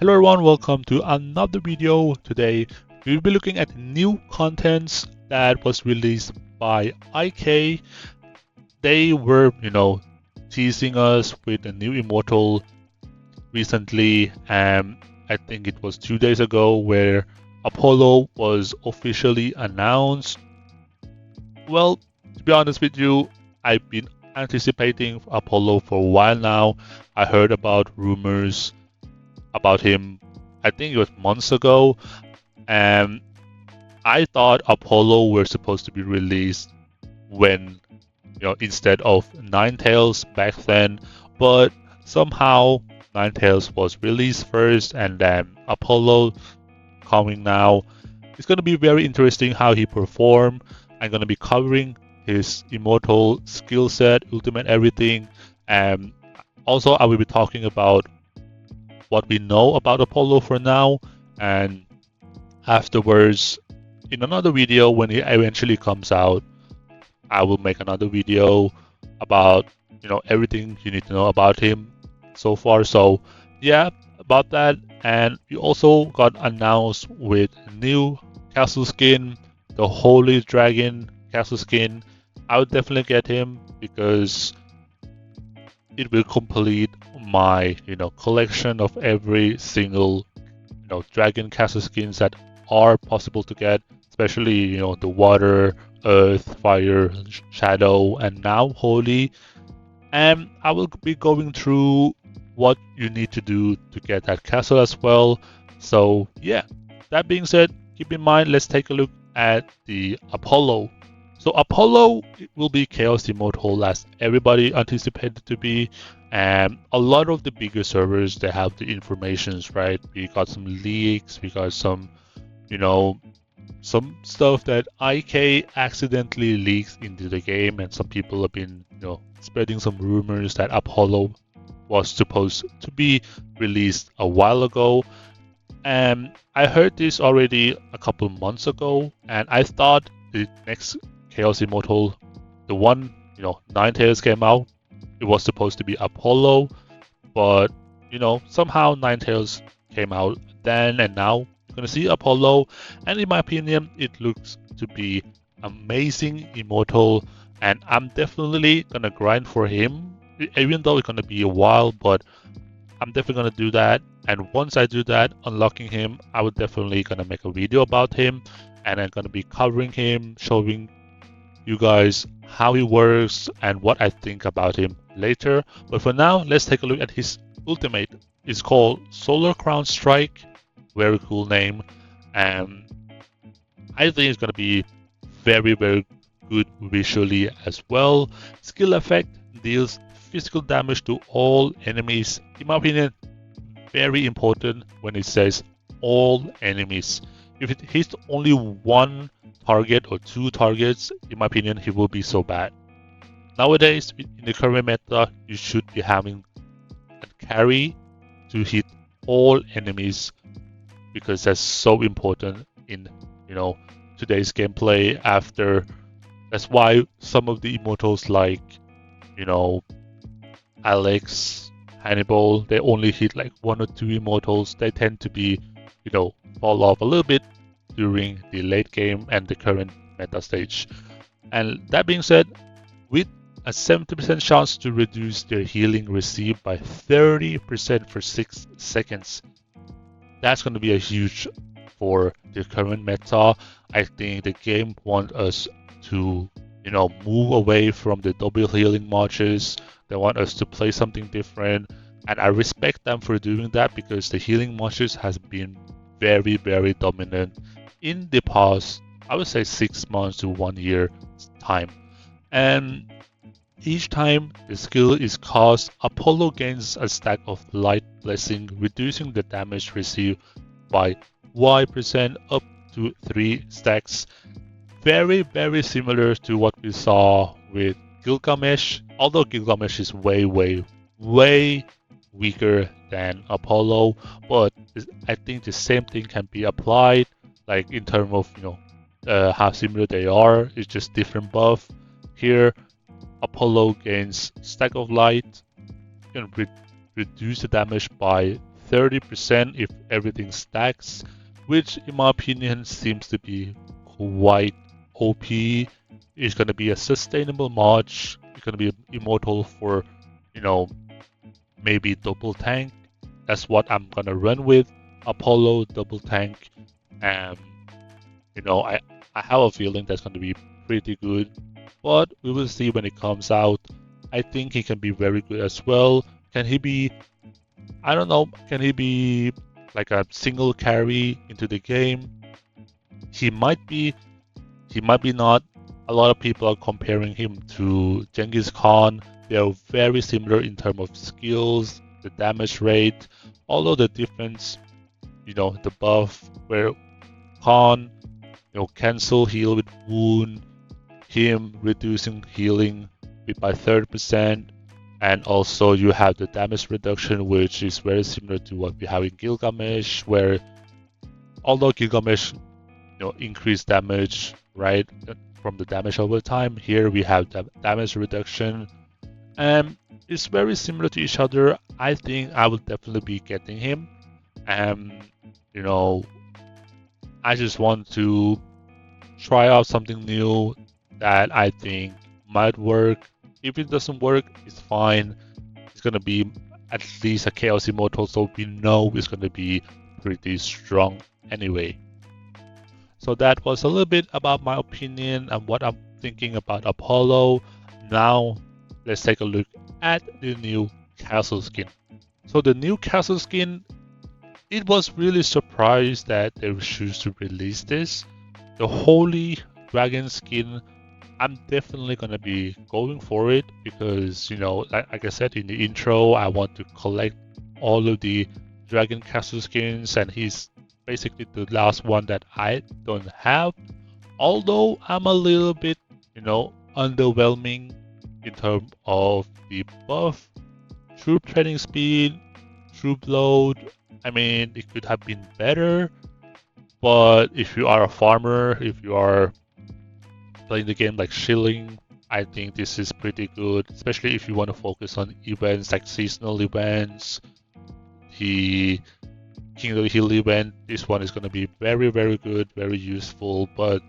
Hello everyone, welcome to another video. Today we'll be looking at new contents that was released by IK. They were, teasing us with a new Immortal recently, and I think it was 2 days ago where Apollo was officially announced. Well, to be honest with you, I've been anticipating Apollo for a while now. I heard about rumors about him, I think it was months ago, and I thought Apollo were supposed to be released when, instead of Ninetales back then, but somehow Ninetales was released first and then Apollo coming now. It's going to be very interesting how he performed. I'm going to be covering his Immortal skill set, ultimate everything, and also I will be talking about what we know about Apollo for now, and afterwards in another video when he eventually comes out, I will make another video about everything you need to know about him so far. So yeah, about that. And we also got announced with new castle skin, the Holy Dragon castle skin. I would definitely get him because it will complete my collection of every single dragon castle skins that are possible to get, especially the water, earth, fire, shadow, and now holy. And I will be going through what you need to do to get that castle as well. So yeah, that being said, keep in mind, let's take a look at the Apollo. So Apollo will be Chaos Immortal as everybody anticipated to be, and a lot of the bigger servers, they have the informations, right? We got some leaks, we got some some stuff that IK accidentally leaks into the game, and some people have been spreading some rumors that Apollo was supposed to be released a while ago. And I heard this already a couple months ago, and I thought the next Chaos Immortal, the one Ninetales came out, it was supposed to be Apollo, but somehow Ninetales came out then, and now you're gonna see Apollo, and in my opinion it looks to be amazing Immortal, and I'm definitely gonna grind for him, even though it's gonna be a while, but I'm definitely gonna do that. And once I do that, unlocking him, I would definitely gonna make a video about him, and I'm gonna be covering him, showing you guys how he works and what I think about him later. But for now, let's take a look at his ultimate. It's called Solar Crown Strike. Very cool name, and I think it's gonna be very, very good visually as well. Skill effect deals physical damage to all enemies. In my opinion, very important when it says all enemies. If it hits only one target or two targets, in my opinion, he will be so bad. Nowadays, in the current meta, you should be having a carry to hit all enemies because that's so important in today's gameplay. That's why some of the immortals like Alex, Hannibal, they only hit like one or two immortals. They tend to be fall off a little bit during the late game and the current meta stage. And that being said, with a 70% chance to reduce their healing received by 30% for 6 seconds, that's going to be a huge for the current meta. I think the game wants us to move away from the double healing matches. They want us to play something different, and I respect them for doing that because the healing matches has been very, very dominant in the past, I would say 6 months to 1 year time. And each time the skill is cast, Apollo gains a stack of light blessing, reducing the damage received by Y% up to 3 stacks. Very, very similar to what we saw with Gilgamesh, although Gilgamesh is way, way, way weaker than Apollo, but I think the same thing can be applied, like in terms of how similar they are. It's just different buff. Here, Apollo gains stack of light, can reduce the damage by 30% if everything stacks, which in my opinion seems to be quite OP. It's going to be a sustainable march. It's going to be immortal for, you know, maybe double tank. That's what I'm going to run with. Apollo double tank. And, I have a feeling that's going to be pretty good. But we will see when it comes out. I think he can be very good as well. Can he be, I don't know, can he be like a single carry into the game? He might be, he might be not. A lot of people are comparing him to Genghis Khan. They are very similar in terms of skills, the damage rate, although the difference, the buff where Khan, cancel heal with wound, him reducing healing by 30%, and also you have the damage reduction, which is very similar to what we have in Gilgamesh, where although Gilgamesh increased damage, right, from the damage over time, here we have the damage reduction, and it's very similar to each other. I think I will definitely be getting him, and I just want to try out something new that I think might work. If it doesn't work, it's fine. It's gonna be at least a Chaos Immortal, so we know it's gonna be pretty strong anyway. So that was a little bit about my opinion and what I'm thinking about Apollo. Now let's take a look at the new castle skin. So the new castle skin, it was really surprised that they choose to release this. The Holy Dragon skin, I'm definitely gonna be going for it because like I said in the intro, I want to collect all of the Dragon Castle skins, and he's basically the last one that I don't have. Although I'm a little bit, underwhelming in terms of the buff, troop training speed, troop load. I mean, it could have been better, but if you are a farmer, if you are playing the game like shilling, I think this is pretty good, especially if you want to focus on events like seasonal events, the King of the Hill event. This one is going to be very, very good, very useful, but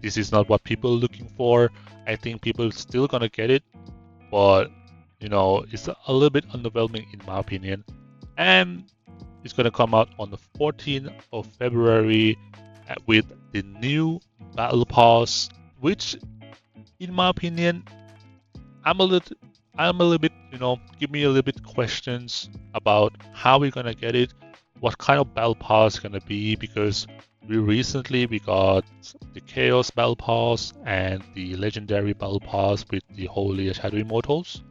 this is not what people are looking for. I think people are still going to get it, but it's a little bit underwhelming in my opinion. And it's going to come out on the 14th of February with the new Battle Pass, which in my opinion, I'm a little bit, give me a little bit questions about how we're gonna get it, what kind of battle pass is gonna be, because we got the Chaos Battle Pass and the Legendary Battle Pass with the Holy Shadow Immortals.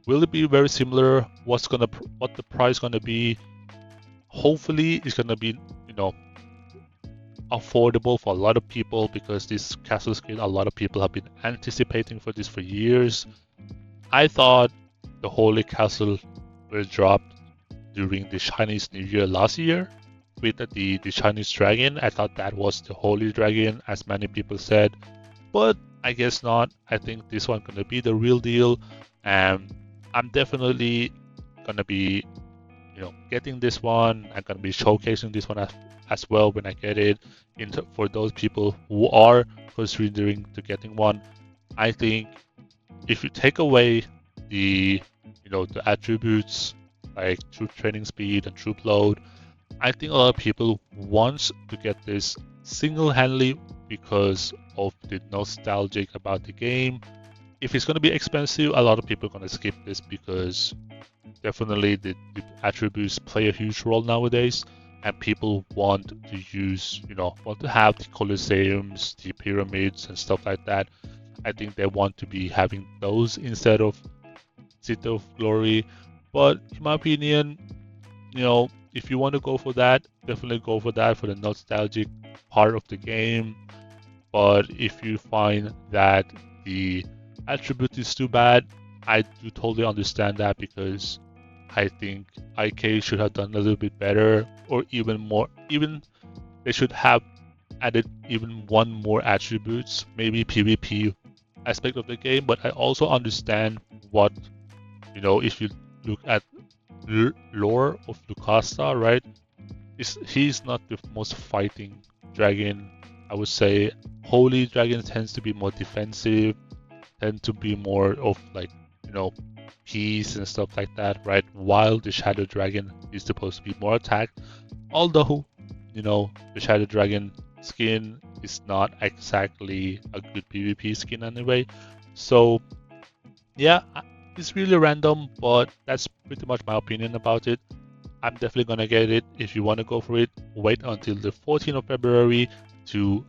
Will it be very similar? What the price gonna be? Hopefully, it's gonna be, affordable for a lot of people, because this castle skin, a lot of people have been anticipating for this for years. I thought the Holy Castle was dropped during the Chinese New Year last year with the Chinese dragon. I thought that was the Holy Dragon, as many people said, but I guess not. I think this one gonna be the real deal, and I'm definitely gonna be getting this one. I'm gonna be showcasing this one as well when I get it. For those people who are considering to getting one, I think if you take away the the attributes like troop training speed and troop load, I think a lot of people want to get this single-handedly because of the nostalgic about the game. If it's going to be expensive, a lot of people are going to skip this because definitely the attributes play a huge role nowadays, and people want to use, want to have the Colosseums, the pyramids, and stuff like that. I think they want to be having those instead of City of Glory. But in my opinion, if you want to go for that, definitely go for that for the nostalgic part of the game. But if you find that the attribute is too bad, I do totally understand that, because I think IK should have done a little bit better, or even more. Even they should have added even one more attributes, maybe PvP aspect of the game. But I also understand what, if you look at lore of Lucasta, right? He's not the most fighting dragon. I would say holy dragon tends to be more defensive, tend to be more of like, you know, peace and stuff like that, right? While the shadow dragon is supposed to be more attack. Although, you know, the shadow dragon skin is not exactly a good PvP skin anyway. So yeah, it's really random, but that's pretty much my opinion about it. I'm definitely gonna get it. If you want to go for it, wait until the 14th of February to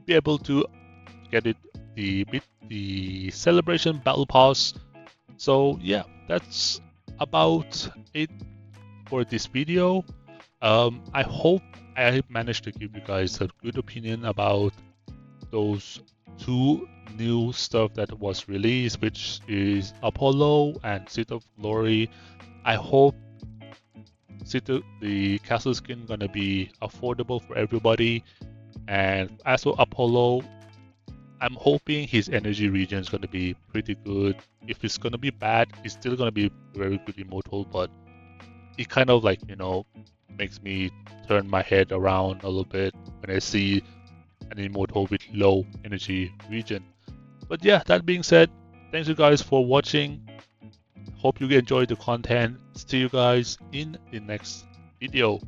be able to get it, the celebration battle pass. So yeah, that's about it for this video. I hope I managed to give you guys a good opinion about those two new stuff that was released, which is Apollo and Seat of Glory. I hope the castle skin gonna be affordable for everybody. And as for Apollo, I'm hoping his energy region is gonna be pretty good. If it's gonna be bad, it's still gonna be very good immortal, but it kind of like, you know, makes me turn my head around a little bit when I see an immortal with low energy region. But yeah, that being said, thanks you guys for watching. Hope you enjoyed the content. See you guys in the next video.